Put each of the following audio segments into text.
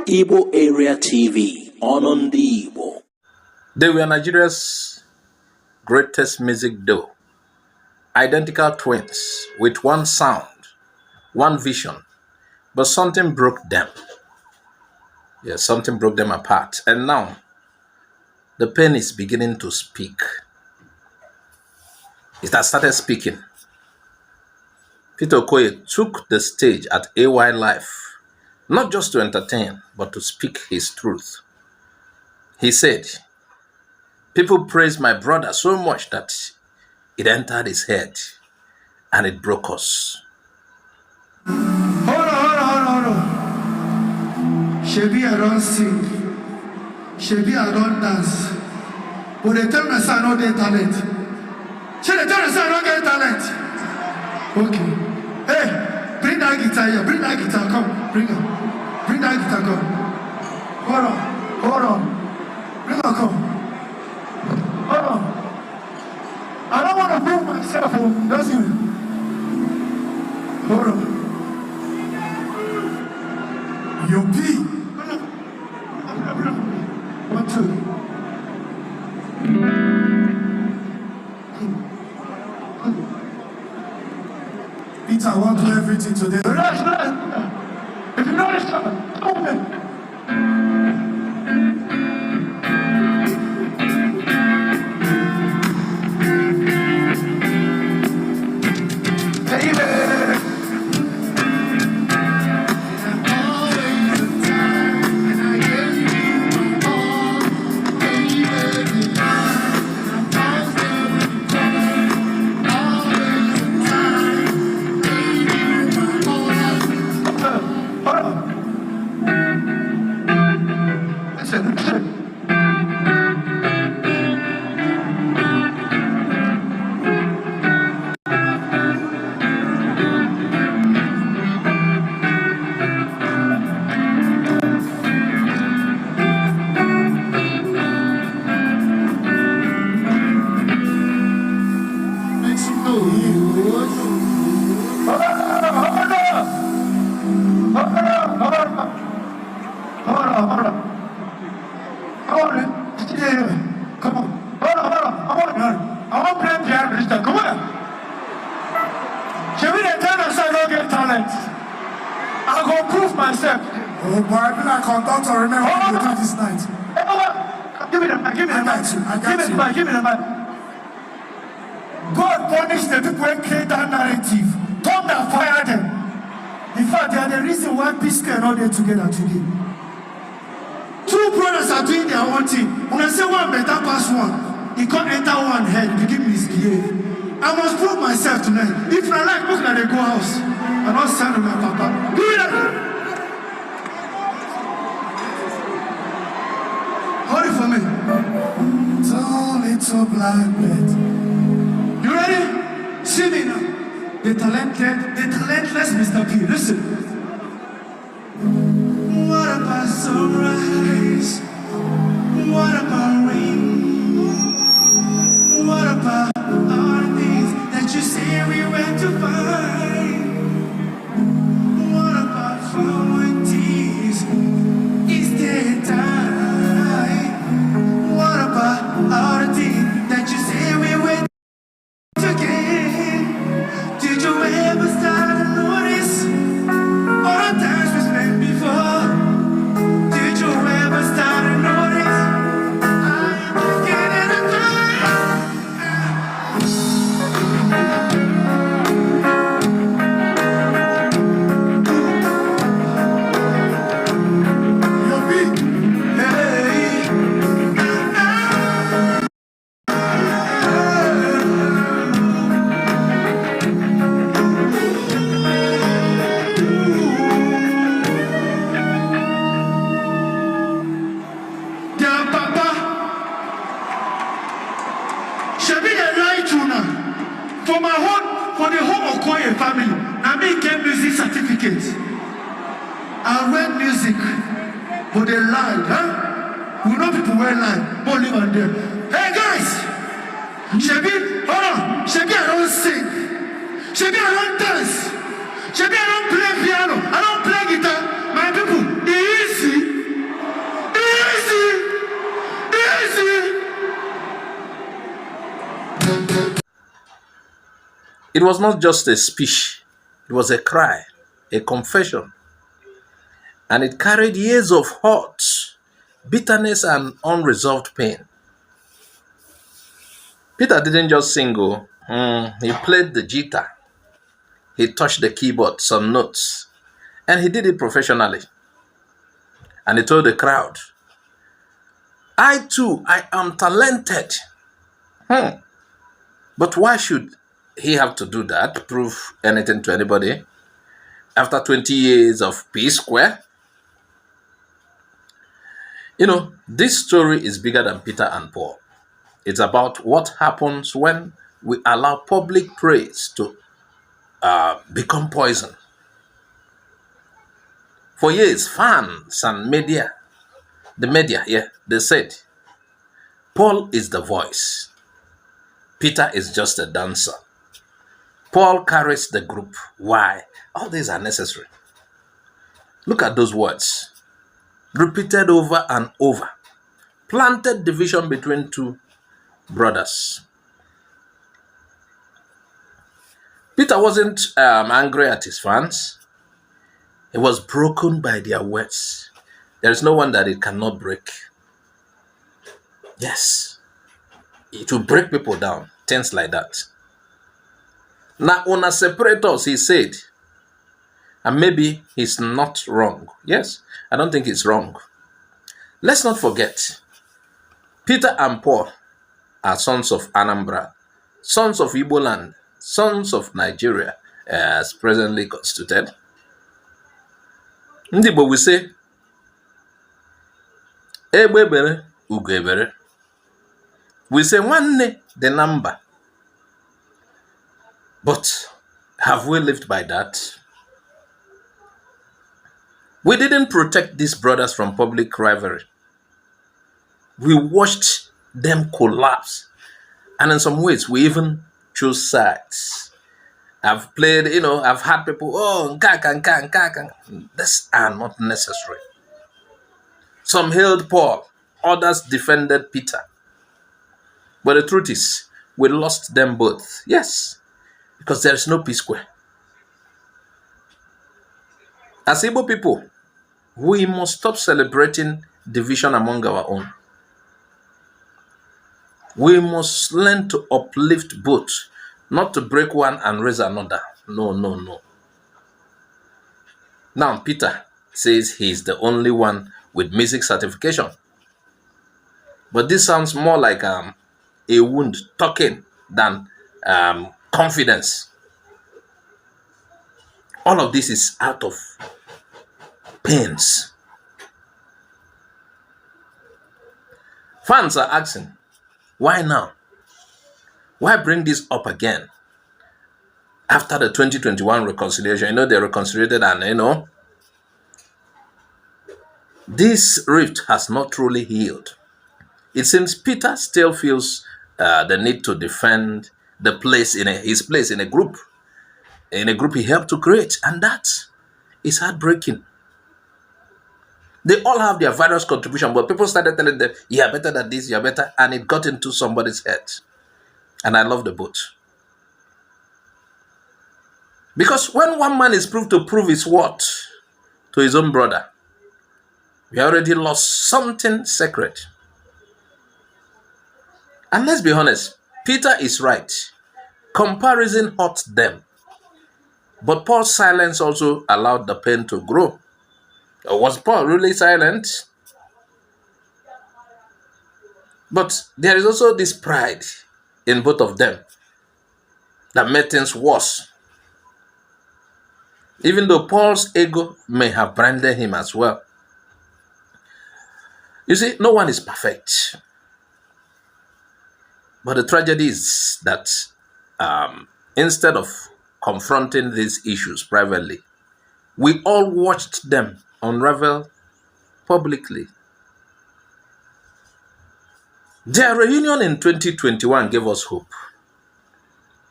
IGBO AREA TV on the Igbo. They were Nigeria's greatest music duo, identical twins with one sound, one vision, but something broke them. Yes, something broke them apart, and now the pen is beginning to speak. It has started speaking. Peter Okoye took the stage at AY Life, not just to entertain, but to speak his truth. He said, "People praised my brother so much that it entered his head and it broke us." Hold on. Shebi, I don't sing. Shebi, I don't dance. But they tell me I don't get talent. Should they tell me I don't get talent? Okay. Hey, bring that guitar here. Bring that guitar. Come. Bring it. Bring that guitar. Come. Hold on. Bring her. Come. Hold on. I don't want to prove myself. Don't you? Hold on. Yo, P. 1, 2. Peter, I want to do everything today. Relax. If you know this, open. God punished the people who create that narrative. Come and fire them. In fact, they are the reason why PSquare are not there together today. Two brothers are doing their own thing. When I say one better pass one, he can't enter one head, begin misbehave. I must prove myself tonight. If I like, look at the go house. I don't stand with my papa. Do it again. Hold it for me. Little black bed. You ready? See me now. The talentless Mr. P. Listen. What about sunrise? What about rain? What about all the things that you say we went to find? What about flowing tears? Is there time? What about all the things that you say we went again? Did you ever start to notice all the times we spent before? Did you ever start to notice I am getting a for the whole Okoye family. Now me get music certificate. I read music, but they lied, huh? We know people were lying, but live on there. Hey guys! Shebi, hold on. Shebi, I don't sing. Shebi, I don't dance. Shebi, I don't play piano. I don't play guitar. My people, easy. It was not just a speech, it was a cry, a confession, and it carried years of hurt, bitterness, and unresolved pain. Peter didn't just sing, he played the guitar, he touched the keyboard, some notes, and he did it professionally. And he told the crowd, I too, I am talented. But why should he have to do that to prove anything to anybody? After 20 years of PSquare? This story is bigger than Peter and Paul. It's about what happens when we allow public praise to become poison. For years, fans and the media, they said, Paul is the voice. Peter is just a dancer. Paul carries the group. Why? All these are necessary. Look at those words. Repeated over and over. Planted division between two brothers. Peter wasn't angry at his fans. He was broken by their words. There is no one that it cannot break. Yes. It will break people down. Things like that. Now, on a separators, he said, and maybe he's not wrong. Yes, I don't think it's wrong. Let's not forget, Peter and Paul are sons of Anambra, sons of Igbo land, sons of Nigeria, as presently constituted. Ndị Igbo will say, Egbe bere, ugo ebere. We say, nwanne the number. But have we lived by that? We didn't protect these brothers from public rivalry. We watched them collapse. And in some ways, we even chose sides. I've played, I've had people, nkaka. These are not necessary. Some hailed Paul, others defended Peter. But the truth is, we lost them both. Yes, because there is no PSquare. As Igbo people, we must stop celebrating division among our own. We must learn to uplift both, not to break one and raise another. No. Now, Peter says he's the only one with music certification. But this sounds more like a wound talking than confidence. All of this is out of pains. Fans are asking, why now? Why bring this up again? After the 2021 reconciliation, they reconciliated and, this rift has not truly healed. It seems Peter still feels the need to defend the place his place in a group he helped to create, and that is heartbreaking. They all have their various contributions, but people started telling them, you are better than this, you are better, and it got into somebody's head. And I love the both. Because when one man is proved to prove his worth to his own brother, we already lost something sacred. And let's be honest, Peter is right. Comparison hurt them. But Paul's silence also allowed the pain to grow. Was Paul really silent? But there is also this pride in both of them that made things worse. Even though Paul's ego may have branded him as well. You see, no one is perfect. But the tragedy is that instead of confronting these issues privately, we all watched them unravel publicly. Their reunion in 2021 gave us hope.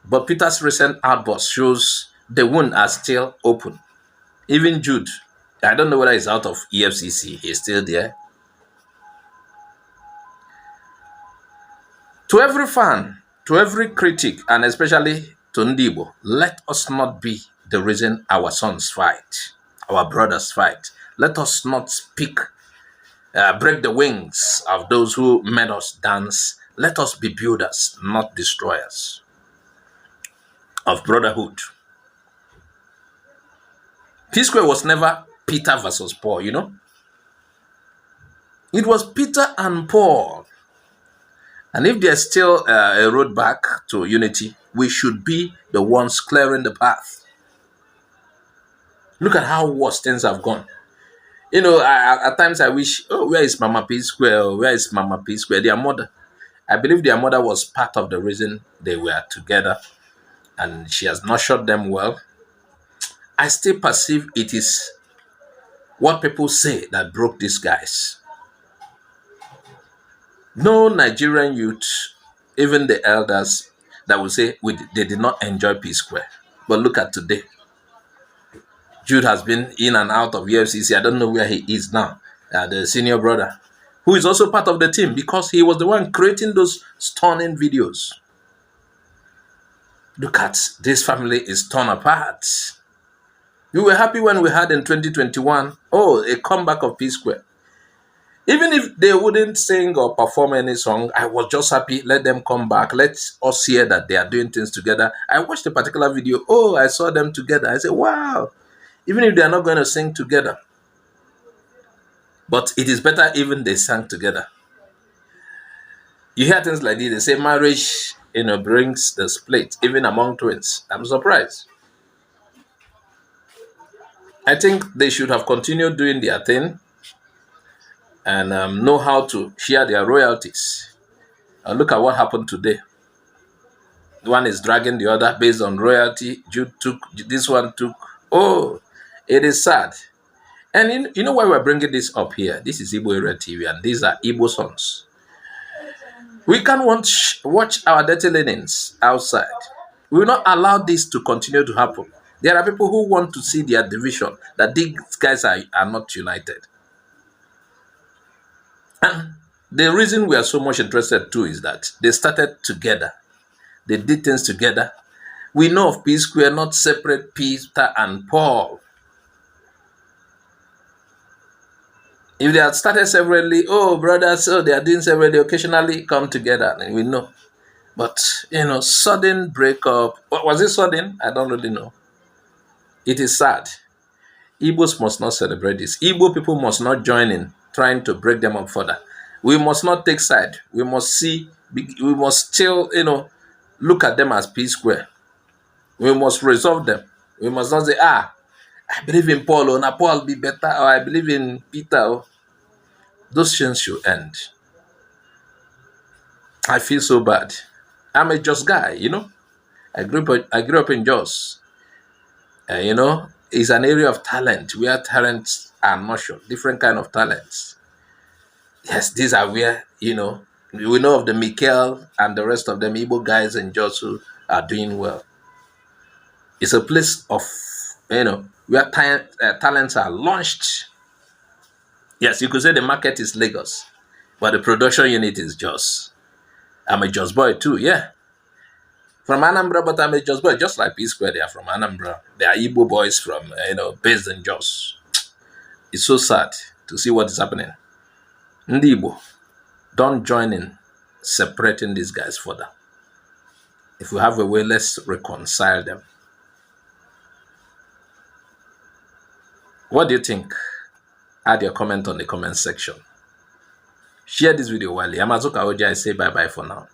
But Peter's recent outburst shows the wound are still open. Even Jude, I don't know whether he's out of EFCC, he's still there. To every fan, to every critic, and especially to Ndibo, let us not be the reason our sons fight, our brothers fight. Let us not break the wings of those who made us dance. Let us be builders, not destroyers of brotherhood. PSquare was never Peter versus Paul, you know. It was Peter and Paul. And if there's still a road back to unity, we should be the ones clearing the path. Look at how worse things have gone. You know, at times I wish, oh, where is Mama PSquare? Where is Mama PSquare? Their mother. I believe their mother was part of the reason they were together, and she has nurtured them well. I still perceive it is what people say that broke these guys. No Nigerian youth, even the elders, that will say they did not enjoy PSquare. But look at today. Jude has been in and out of UFCC. I don't know where he is now. The senior brother, who is also part of the team because he was the one creating those stunning videos. Look at this family is torn apart. We were happy when we had in 2021, a comeback of PSquare. Even if they wouldn't sing or perform any song, I was just happy. Let them come back. Let us hear that they are doing things together. I watched a particular video. Oh, I saw them together. I said, wow. Even if they are not going to sing together. But it is better even they sang together. You hear things like this. They say marriage, brings the split, even among twins. I'm surprised. I think they should have continued doing their thing and know how to share their royalties. Look at what happened today. One is dragging the other based on royalty. This one took. Oh, it is sad. And you know why we're bringing this up here? This is IGBO AREA TV, and these are Igbo sons. We can't watch our dirty linens outside. We will not allow this to continue to happen. There are people who want to see their division, that these guys are not united. And the reason we are so much interested too is that they started together. They did things together. We know of PSquare, not separate Peter and Paul. If they had started separately, brothers, they are doing separately, occasionally come together, and we know. But, sudden breakup. Was it sudden? I don't really know. It is sad. Igbos must not celebrate this. Igbo people must not join in trying to break them up further. We must not take side. We must still, look at them as PSquare. We must resolve them. We must not say, I believe in Paul, or Paul be better, or I believe in Peter. Those things should end. I feel so bad. I'm a Jos guy, I grew up in Jos. It's an area of talent where talents are nurtured, different kind of talents. Yes, these are where, we know of the Mikel and the rest of them Igbo guys in Jos who are doing well. It's a place of, where talents are launched. Yes, you could say the market is Lagos, but the production unit is Jos. I'm a Jos boy too, yeah. From Anambra, but I'm a Jos boy, just like PSquare, they are from Anambra. They are Igbo boys from, based in Jos. It's so sad to see what is happening. Ndi Igbo, don't join in separating these guys further. If we have a way, let's reconcile them. What do you think? Add your comment on the comment section. Share this video widely. I'm Azuka Oji. I say bye-bye for now.